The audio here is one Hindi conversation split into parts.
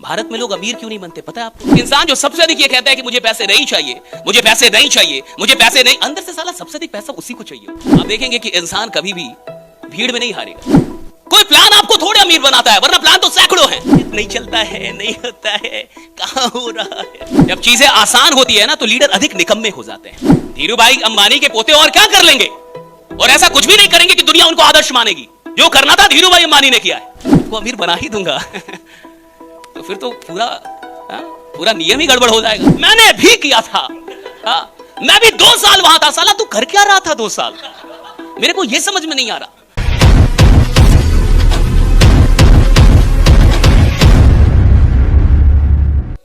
भारत में लोग अमीर क्यों नहीं बनते पता है आपको? इंसान जो सबसे अधिक ये कहता है कि मुझे पैसे नहीं चाहिए, मुझे पैसे नहीं चाहिए, मुझे पैसे नहीं, अंदर से साला सबसे अधिक पैसा उसी को चाहिए। आप देखेंगे कि इंसान कभी भी भीड़ में नहीं हारेगा। कोई प्लान आपको थोड़े अमीर बनाता है, वरना प्लान तो सैकड़ों हैं। नहीं चलता है, नहीं होता है, कहां हो रहा है। जब चीजें आसान होती है ना तो लीडर अधिक निकम्मे हो जाते हैं। धीरू भाई अंबानी के पोते और क्या कर लेंगे, और ऐसा कुछ भी नहीं करेंगे कि दुनिया उनको आदर्श मानेगी। जो करना था धीरू भाई अंबानी ने किया है, उसको अमीर बना ही दूंगा। तो फिर तो पूरा नियम ही गड़बड़ हो जाएगा। मैंने भी किया था, मैं भी 2 साल वहां था। साला तू कर क्या रहा था 2 साल? मेरे को यह समझ में नहीं आ रहा।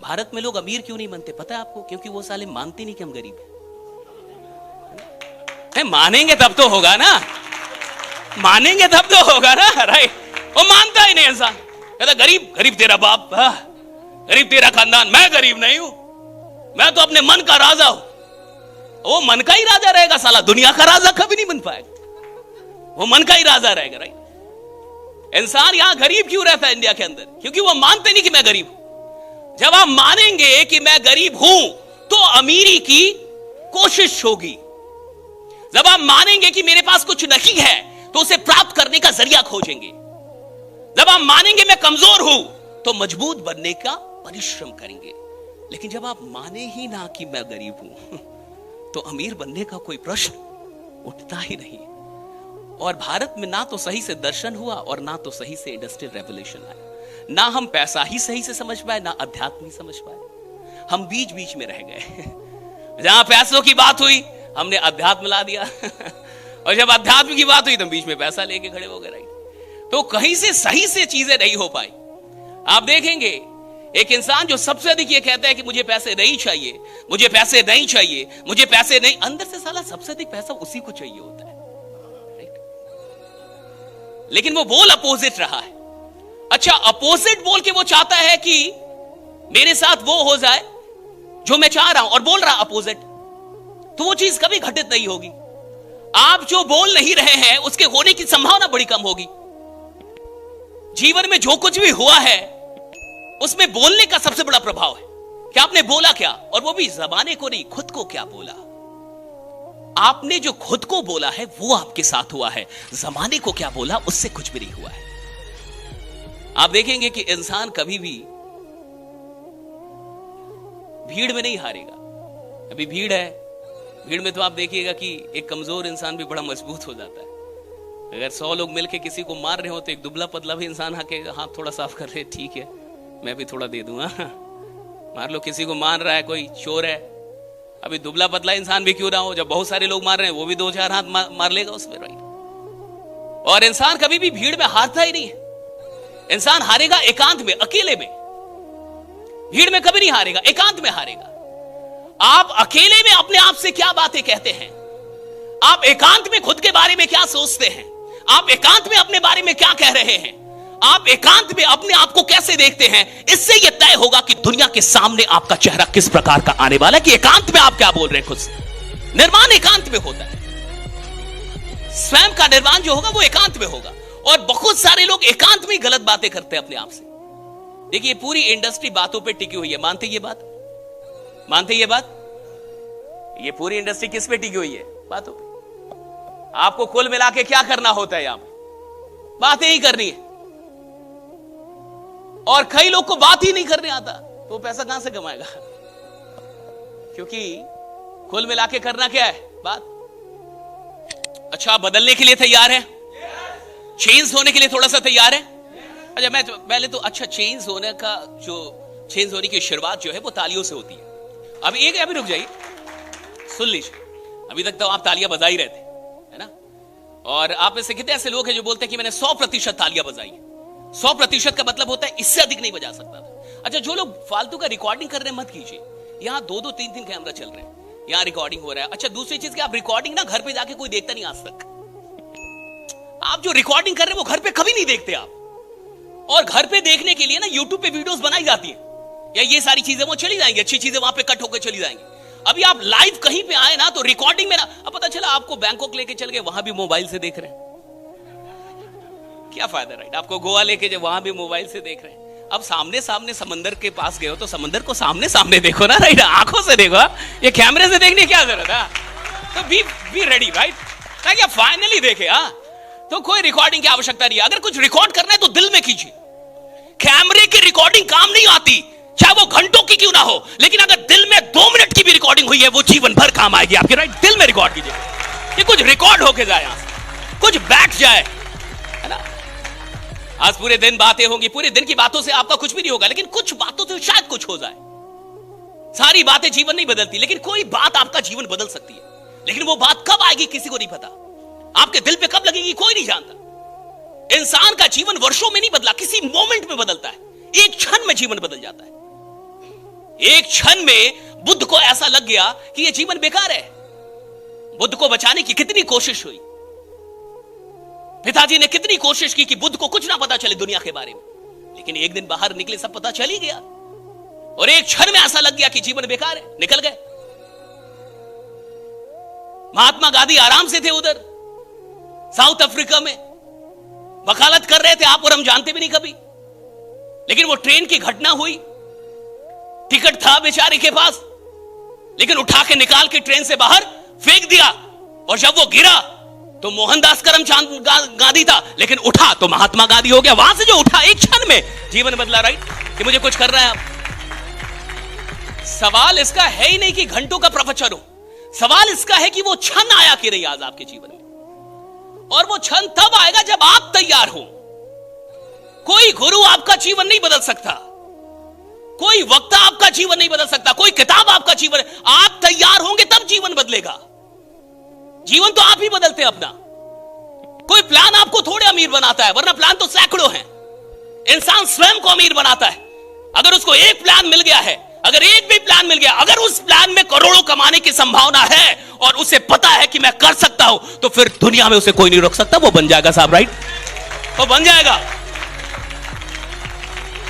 भारत में लोग अमीर क्यों नहीं बनते पता है आपको? क्योंकि वो साले मानते नहीं कि हम गरीब हैं। मानेंगे तब तो होगा ना, मानेंगे तब तो होगा ना, राइट? वो मानता ही नहीं इंसान, कहता गरीब गरीब तेरा बाप, गरीब तेरा खानदान, मैं गरीब नहीं हूं, मैं तो अपने मन का राजा हूं। वो मन का ही राजा रहेगा साला, दुनिया का राजा कभी नहीं बन पाएगा। वो मन का ही राजा रहेगा, राइट? इंसान यहां गरीब क्यों रहता है इंडिया के अंदर? क्योंकि वो मानते नहीं कि मैं गरीब हूं। जब आप मानेंगे कि मैं गरीब हूं तो अमीरी की कोशिश होगी। जब आप मानेंगे कि मेरे पास कुछ नहीं है तो उसे प्राप्त करने का जरिया खोजेंगे। जब आप मानेंगे मैं कमजोर हूं तो मजबूत बनने का परिश्रम करेंगे। लेकिन जब आप माने ही ना कि मैं गरीब हूं तो अमीर बनने का कोई प्रश्न उठता ही नहीं। और भारत में ना तो सही से दर्शन हुआ और ना तो सही से इंडस्ट्रियल रेवोल्यूशन आया। ना हम पैसा ही सही से समझ पाए, ना अध्यात्म ही समझ पाए। हम बीच बीच में रह गए। जहां पैसों की बात हुई हमने अध्यात्म ला दिया और जब अध्यात्म की बात हुई तो बीच में पैसा लेके खड़े हो गए। तो कहीं से सही से चीजें नहीं हो पाई। आप देखेंगे एक इंसान जो सबसे अधिक ये कहता है कि मुझे पैसे नहीं चाहिए, मुझे पैसे नहीं चाहिए, मुझे पैसे नहीं, अंदर से साला सबसे अधिक पैसा उसी को चाहिए होता है, राइट? लेकिन वो बोल अपोजिट रहा है। अच्छा, अपोजिट बोल के वो चाहता है कि मेरे साथ वो हो जाए जो मैं चाह रहा हूं, और बोल रहा अपोजिट, तो वो चीज कभी घटित नहीं होगी। आप जो बोल नहीं रहे हैं उसके होने की संभावना बड़ी कम होगी। जीवन में जो कुछ भी हुआ है उसमें बोलने का सबसे बड़ा प्रभाव है कि आपने बोला क्या, और वो भी जबाने को नहीं, खुद को क्या बोला। आपने जो खुद को बोला है वो आपके साथ हुआ है, जमाने को क्या बोला उससे कुछ भी नहीं हुआ है। आप देखेंगे कि इंसान कभी भी भीड़ में नहीं हारेगा। अभी भीड़ है, भीड़ में तो आप देखिएगा कि एक कमजोर इंसान भी बड़ा मजबूत हो जाता है। अगर 100 लोग मिलके किसी को मार रहे हो तो एक दुबला पतला भी इंसान आके हाथ थोड़ा साफ कर ले, ठीक है मैं भी थोड़ा दे दूंगा। मार लो, किसी को मार रहा है कोई चोर है, अभी दुबला पतला इंसान भी क्यों ना हो, जब बहुत सारे लोग मार रहे हैं वो भी 2-4 हाथ मार लेगा उसमें, राइट? और इंसान कभी भी भीड़ में हारता ही नहीं है। इंसान हारेगा एकांत में, अकेले में। भीड़ में कभी नहीं हारेगा, एकांत में हारेगा। आप अकेले में अपने आप से क्या बातें कहते हैं, आप एकांत में खुद के बारे में क्या सोचते हैं, आप एकांत में अपने बारे में क्या कह रहे हैं, आप एकांत में अपने आप को कैसे देखते हैं, इससे यह तय होगा कि दुनिया के सामने आपका चेहरा किस प्रकार का आने वाला है, कि एकांत में आप क्या बोल रहे हैं खुद से। निर्माण एकांत में होता है, स्वयं का निर्माण जो होगा वो एकांत में होगा। और बहुत सारे लोग एकांत में गलत बातें करते हैं अपने आप से। देखिए पूरी इंडस्ट्री बातों पे टिकी हुई है, मानते ये बात? मानते ये बात? ये पूरी इंडस्ट्री किस पे टिकी हुई है? बातों पे। आपको कुल मिला के क्या करना होता है? यहां पे बातें ही करनी है। और कई लोग को बात ही नहीं करने आता तो पैसा कहां से कमाएगा? क्योंकि कुल मिला के करना क्या है? बात। अच्छा, बदलने के लिए तैयार है? चेंज होने के लिए थोड़ा सा तैयार है? अच्छा, मैं पहले तो अच्छा, चेंज होने का जो चेंज होने की शुरुआत जो है वो तालियों से होती है। अभी रुक जाइए, सुन लीजिए। अभी तक तो आप तालियां बजा ही रहे थे, है ना? और आप में से कितने ऐसे लोग हैं जो बोलते हैं कि मैंने 100% तालियां बजाई है। 100% का मतलब होता है इससे अधिक नहीं बजा सकता था। अच्छा, जो लोग फालतू का रिकॉर्डिंग कर रहे हैं मत कीजिए। यहां 2-2, 3-3 कैमरा चल रहे हैं, यहां रिकॉर्डिंग हो रहा है। अच्छा, दूसरी चीज कि आप रिकॉर्डिंग ना घर पे जाके कोई देखता नहीं आज तक। आप जो रिकॉर्डिंग कर रहे हैं वो घर पे कभी नहीं देखते आप। और घर पे देखने के लिए ना यूट्यूब पे वीडियोस बनाई जाती है, या ये सारी चीजें वो चली जाएंगी, अच्छी चीजें वहां पे कट होकर चली जाएंगी। अभी आप लाइव कहीं पे आए ना तो रिकॉर्डिंग में ना, अब पता चला आपको बैंकॉक लेके चल गए, वहां भी मोबाइल से देख रहे हैं, क्या फायदा, राइट? आपको गोवा लेके जब वहां भी मोबाइल से देख रहे हैं। अब सामने सामने समंदर के पास गए हो तो समंदर को सामने सामने देखो ना, राइट, आंखों से देखो, ये कैमरे से देखने की क्या जरूरत है? तो बी रेडी, राइट, ताकि आप फाइनली देखे। तो कोई रिकॉर्डिंग की आवश्यकता नहीं है। अगर कुछ रिकॉर्ड करना है तो दिल में कीजिए। कैमरे की रिकॉर्डिंग काम नहीं आती, चाहे वो घंटों की क्यों ना हो, लेकिन अगर दिल में 2 मिनट की भी रिकॉर्डिंग हुई है वो जीवन भर काम आएगी आपके, राइट। दिल में रिकॉर्ड कीजिए, ये कुछ रिकॉर्ड होके जाए, यहां से कुछ बैठ जाए, है ना। आज पूरे दिन बातें होंगी, पूरे दिन की बातों से आपका कुछ भी नहीं होगा, लेकिन कुछ बातों से शायद कुछ हो जाए। सारी बातें जीवन नहीं बदलती, लेकिन कोई बात आपका जीवन बदल सकती है। लेकिन वो बात कब आएगी किसी को नहीं पता, आपके दिल पे कब लगेगी कोई नहीं जानता। इंसान का जीवन वर्षों में नहीं बदला, किसी मोमेंट में बदलता है। एक क्षण में जीवन बदल जाता है। एक क्षण में बुद्ध को ऐसा लग गया कि यह जीवन बेकार है। बुद्ध को बचाने की कितनी कोशिश हुई, पिताजी ने कितनी कोशिश की कि बुद्ध को कुछ ना पता चले दुनिया के बारे में, लेकिन एक दिन बाहर निकले सब पता चल ही गया। और एक क्षण में ऐसा लग गया कि जीवन बेकार है, निकल गए। महात्मा गांधी आराम से थे उधर साउथ अफ्रीका में, वकालत कर रहे थे, आप और हम जानते भी नहीं कभी। लेकिन वो ट्रेन की घटना हुई, टिकट था बेचारे के पास, लेकिन उठा के निकाल के ट्रेन से बाहर फेंक दिया। और जब वो गिरा तो मोहनदास करमचंद गांधी था, लेकिन उठा तो महात्मा गांधी हो गया। वहां से जो उठा, एक क्षण में जीवन बदला, राइट, कि मुझे कुछ करना है। अब सवाल इसका है ही नहीं कि घंटों का प्रवचन हो, सवाल इसका है कि वो क्षण आया कि नहीं आज आपके जीवन में। और वो क्षण तब आएगा जब आप तैयार हो। कोई गुरु आपका जीवन नहीं बदल सकता, कोई वक्ता आपका जीवन नहीं बदल सकता, कोई किताब आपका जीवन, आप तैयार होंगे तब जीवन बदलेगा। जीवन तो आप ही बदलते हैं अपना। कोई प्लान आपको थोड़े अमीर बनाता है, वरना प्लान तो सैकड़ों हैं। इंसान स्वयं को अमीर बनाता है। अगर उसको एक प्लान मिल गया है, अगर एक भी प्लान मिल गया, अगर उस प्लान में करोड़ों कमाने की संभावना है और उसे पता है कि मैं कर सकता हूं, तो फिर दुनिया में उसे कोई नहीं रोक सकता। वो बन जाएगा साहब, राइट, वो बन जाएगा।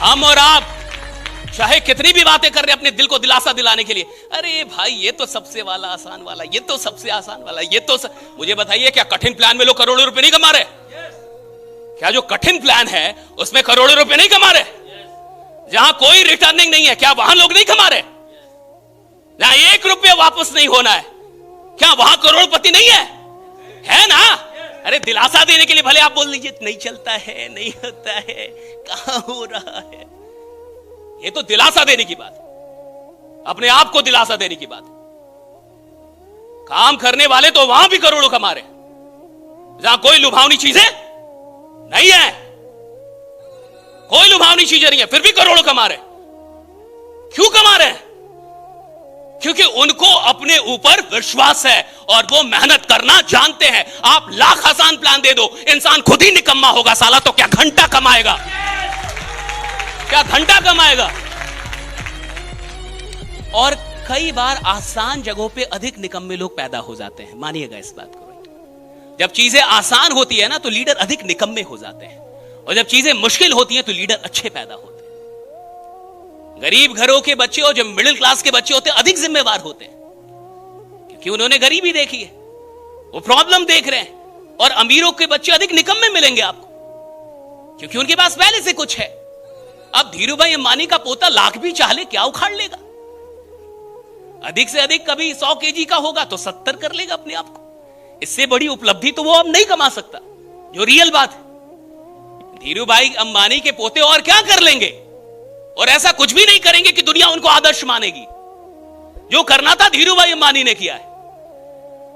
हम और आप चाहे कितनी भी बातें कर रहे हैं अपने दिल को दिलासा दिलाने के लिए, अरे भाई ये तो सबसे वाला आसान वाला, ये तो सबसे आसान वाला, ये तो मुझे बताइए, क्या कठिन प्लान में लोग करोड़ों रुपए नहीं कमा रहे? क्या जो कठिन प्लान है उसमें करोड़ों रुपए नहीं कमा रहे? जहां कोई रिटर्निंग नहीं है, क्या वहां लोग नहीं कमा रहे? जहां 1 रुपया वापस नहीं होना है, क्या वहां करोड़पति नहीं है ना? अरे दिलासा देने के लिए भले आप बोल लीजिए नहीं चलता है, नहीं होता है, कहां हो रहा है, ये तो दिलासा देने की बात, अपने आप को दिलासा देने की बात। काम करने वाले तो वहां भी करोड़ों कमा रहे, जहां कोई लुभावनी चीजें नहीं है, कोई लुभावनी चीजें नहीं है, फिर भी करोड़ों कमा रहे। क्यों कमा रहे हैं? क्योंकि उनको अपने ऊपर विश्वास है और वो मेहनत करना जानते हैं। आप लाख आसान प्लान दे दो, इंसान खुद ही निकम्मा होगा साला, तो क्या घंटा कमाएगा? क्या घंटा कमाएगा? और कई बार आसान जगहों पे अधिक निकम्मे लोग पैदा हो जाते हैं, मानिएगा इस बात को। जब चीजें आसान होती है ना तो लीडर अधिक निकम्मे हो जाते हैं, और जब चीजें मुश्किल होती हैं तो लीडर अच्छे पैदा होते हैं। गरीब घरों के बच्चे और जो मिडिल क्लास के बच्चे होते हैं अधिक जिम्मेवार होते हैं, क्योंकि उन्होंने गरीबी देखी है, वो प्रॉब्लम देख रहे हैं। और अमीरों के बच्चे अधिक निकम्मे मिलेंगे आपको, क्योंकि उनके पास पहले से कुछ है। अब धीरूभाई अंबानी का पोता लाख भी चाह ले, क्या उखाड़ लेगा? अधिक से अधिक कभी 100 केजी का होगा तो 70 कर लेगा अपने आप को। इससे बड़ी उपलब्धि तो वो अब नहीं कमा सकता, जो रियल बात है। धीरूभाई अंबानी के पोते और क्या कर लेंगे? और ऐसा कुछ भी नहीं करेंगे कि दुनिया उनको आदर्श मानेगी। जो करना था धीरूभाई अंबानी ने किया है।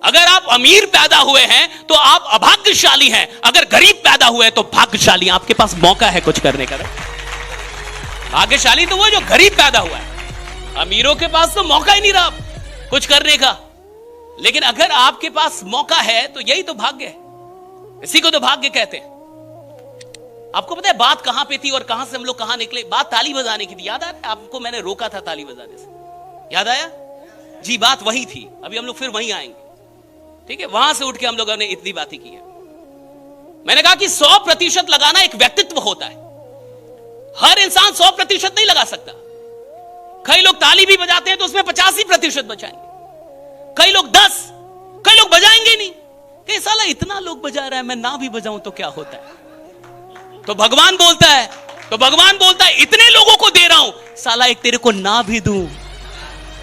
अगर आप अमीर पैदा हुए हैं तो आप अभाग्यशाली हैं, अगर गरीब पैदा हुए हैं तो भाग्यशाली। आपके पास मौका है कुछ करने का। भाग्यशाली तो वो जो गरीब पैदा हुआ है, अमीरों के पास तो मौका ही नहीं रहा कुछ करने का। लेकिन अगर आपके पास मौका है तो यही तो भाग्य है, इसी को तो भाग्य कहते हैं। आपको पता है बात कहां पे थी और कहां से हम लोग कहां निकले? बात ताली बजाने की थी, याद आ रहा है आपको? मैंने रोका था ताली बजाने से, याद आया जी? बात वही थी, अभी हम लोग फिर वहीं आएंगे, ठीक है? वहां से उठ के हम लोगों ने इतनी बातें की है। मैंने कहा कि 100% लगाना एक व्यक्तित्व होता है। हर इंसान 100% नहीं लगा सकता। कई लोग ताली भी बजाते हैं तो उसमें 85% बजाएंगे, कई लोग 10, कई लोग बजाएंगे नहीं। कई साला इतना लोग बजा रहा है, मैं ना भी बजाऊं तो क्या होता है? तो भगवान बोलता है तो भगवान बोलता है इतने लोगों को दे रहा हूं, साला एक तेरे को ना भी दूं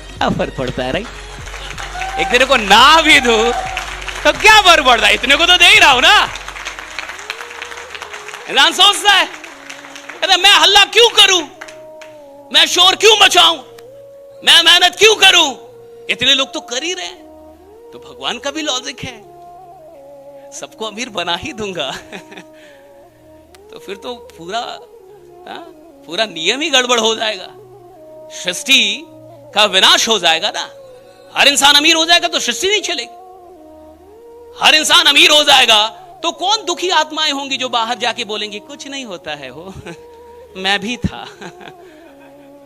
क्या फर्क पड़ता है? राइट, एक तेरे को ना भी दूं तो क्या फर्क पड़ता है, इतने को तो दे ही रहा हूं ना। इंसान सोचता है, कहता मैं हल्ला क्यों करूं, मैं शोर क्यों मचाऊं, मैं मेहनत क्यों करूं, इतने लोग तो कर ही रहे हैं। तो भगवान का भी लॉजिक है, सबको अमीर बना ही दूंगा तो फिर तो पूरा नियम ही गड़बड़ हो जाएगा, सृष्टि का विनाश हो जाएगा ना। हर इंसान अमीर हो जाएगा तो सृष्टि नहीं चलेगी। हर इंसान अमीर हो जाएगा तो कौन दुखी आत्माएं होंगी जो बाहर जाके बोलेंगी कुछ नहीं होता है हो मैं भी था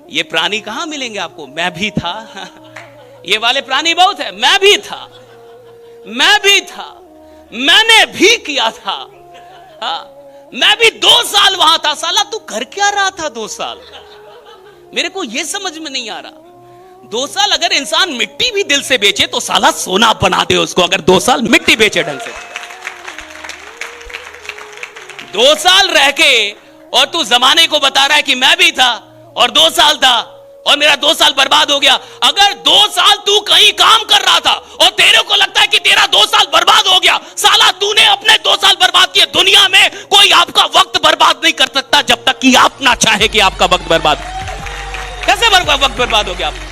ये प्राणी कहां मिलेंगे आपको, मैं भी था ये वाले प्राणी बहुत है, मैं भी था, मैंने भी किया था, मैं भी 2 साल वहां था। साला तू कर क्या रहा था 2 साल, मेरे को यह समझ में नहीं आ रहा। 2 साल अगर इंसान मिट्टी भी दिल से बेचे तो साला सोना बना दे उसको, अगर 2 साल मिट्टी बेचे ढंग से। 2 साल रह के और तू जमाने को बता रहा है कि मैं भी था और 2 साल था और मेरा 2 साल बर्बाद हो गया। अगर 2 साल तू कहीं काम कर रहा था और तेरे को लगता है कि तेरा 2 साल बर्बाद हो गया, साला तूने अपने 2 साल बर्बाद किए। दुनिया में कोई आपका वक्त बर्बाद नहीं कर सकता जब तक कि आप ना चाहे कि आपका वक्त बर्बाद। कैसे वक्त बर्बाद हो गया आप?